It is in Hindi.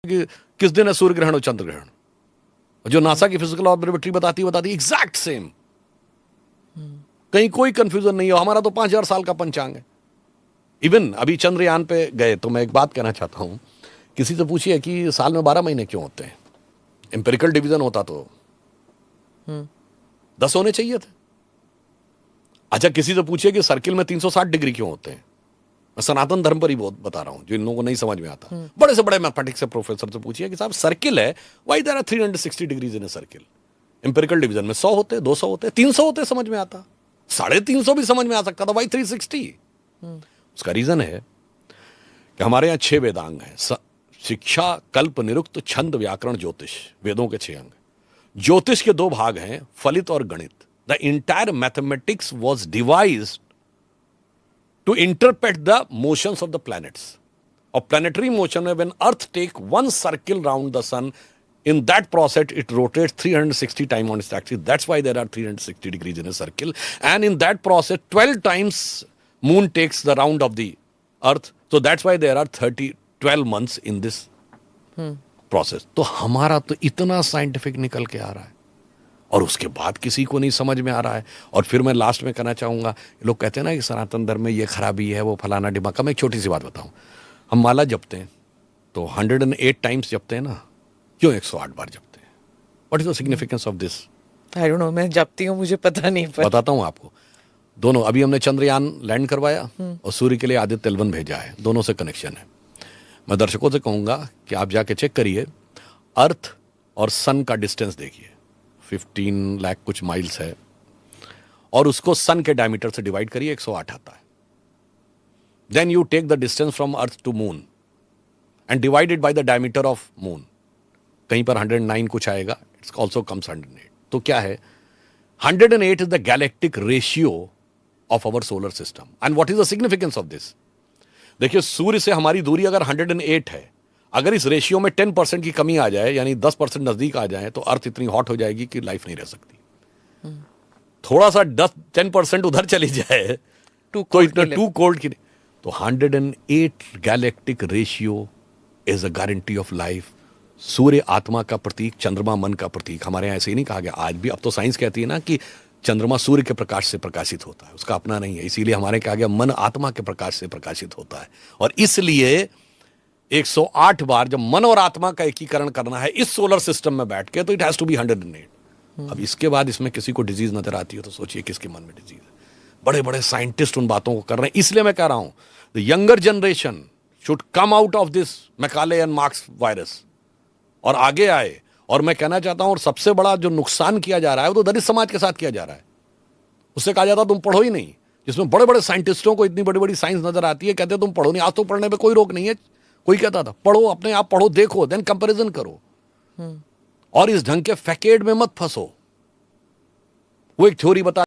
कि किस दिन है सूर्य ग्रहण और चंद्र ग्रहण। जो नासा की फिजिकल ऑब्जर्वेटरी बताती है एग्जैक्ट सेम, कहीं कोई कंफ्यूजन नहीं हो। हमारा तो 5000 साल का पंचांग है। इवन अभी चंद्रयान पे गए तो मैं एक बात कहना चाहता हूं, किसी से पूछिए कि साल में 12 महीने क्यों होते हैं। एम्पिरिकल डिवीजन होता तो 10 होने चाहिए थे। अच्छा, किसी से पूछिए कि सर्किल में 360 डिग्री क्यों होते हैं। मैं सनातन धर्म पर ही बहुत बता रहा हूं, जो इन लोगों को नहीं समझ में आता। बड़े से बड़े मैथमेटिक्स के प्रोफेसर से पूछिए कि साहब सर्किल है, why there are 360 degrees in a circle. Empirical division में 100 होते, 200 होते, 300 होते, समझ में आता। 350 भी समझ में आ सकता था, व्हाई 360। उसका रीजन है कि हमारे यहां 6 वेदांग हैं। शिक्षा, कल्प, निरुक्त, छंद, व्याकरण, ज्योतिष, वेदों के 6 अंग। ज्योतिष के 2 भाग हैं, फलित और गणित। The entire mathematics was devised to interpret the motions of the planets. Of planetary motion, when Earth take one circle round the sun, in that process it rotates 360 times on its axis. That's why there are 360 degrees in a circle. And in that process, 12 times moon takes the round of the Earth. So that's why there are 12 months in this process. तो हमारा तो इतना साइंटिफिक निकल के आ रहा है और उसके बाद किसी को नहीं समझ में आ रहा है। और फिर मैं लास्ट में कहना चाहूंगा, लोग कहते हैं ना कि सनातन धर्म में ये खराबी है, वो फलाना डिमाका। मैं एक छोटी सी बात बताऊं, हम माला जपते हैं तो 108 टाइम्स जपते हैं ना, क्यों 108 बार जपते हैं? What is the significance of this? I don't know, मैं जपती हूँ, मुझे पता नहीं। बताता हूँ आपको। दोनों, अभी हमने चंद्रयान लैंड करवाया और सूर्य के लिए आदित्य L1 भेजा है, दोनों से कनेक्शन है। मैं दर्शकों से कहूंगा कि आप जाके चेक करिए, अर्थ और सन का डिस्टेंस देखिए, 15 लाख कुछ माइल्स है, और उसको सन के डायमीटर से डिवाइड करिए, 108 आता है। Then you take the distance from earth to moon and divided by the diameter of moon. कहीं पर 109 कुछ आएगा, इट्स ऑल्सो कम्स 108। तो क्या है, 108 is the galactic ratio of our solar system. And what is the significance of this? देखिए, सूर्य से हमारी दूरी अगर 108 है, अगर इस रेशियो में 10% की कमी आ जाए, यानी 10% नजदीक आ जाए, तो अर्थ इतनी हॉट हो जाएगी कि लाइफ नहीं रह सकती। थोड़ा सा 10% उधर चली जाए तो इतना टू कोल्ड की नहीं। तो 108 galactic ratio is a guarantee of life. सूर्य आत्मा का प्रतीक, चंद्रमा मन का प्रतीक। हमारे यहां ऐसे ही नहीं कहा गया, आज भी। अब तो साइंस कहती है ना कि चंद्रमा सूर्य के प्रकाश से प्रकाशित होता है, उसका अपना नहीं है। इसीलिए हमारे कहा गया मन आत्मा के प्रकाश से प्रकाशित होता है। और इसलिए 108 बार जब मन और आत्मा का एकीकरण करना है इस सोलर सिस्टम में बैठ के, तो इट हैज टू बी 108। अब इसके बाद इसमें किसी को डिजीज नजर आती है तो सोचिए किसके मन में डिजीज है। बड़े बड़े साइंटिस्ट उन बातों को कर रहे हैं। इसलिए मैं कह रहा हूं, the younger generation should come out of this Macaulay and marks virus और आगे आए। और मैं कहना चाहता हूं, और सबसे बड़ा जो नुकसान किया जा रहा है वो तो दलित समाज के साथ किया जा रहा है। उससे कहा जाता तुम पढ़ो ही नहीं, जिसमें बड़े बड़े साइंटिस्टों को इतनी बड़ी बड़ी साइंस नजर आती है, कहते तुम पढ़ो नहीं। आज तो पढ़ने में कोई रोक नहीं है। कोई कहता था पढ़ो, अपने आप पढ़ो, देखो, देन कंपैरिजन करो, और इस ढंग के फैकेड में मत फंसो। वो एक थ्योरी बता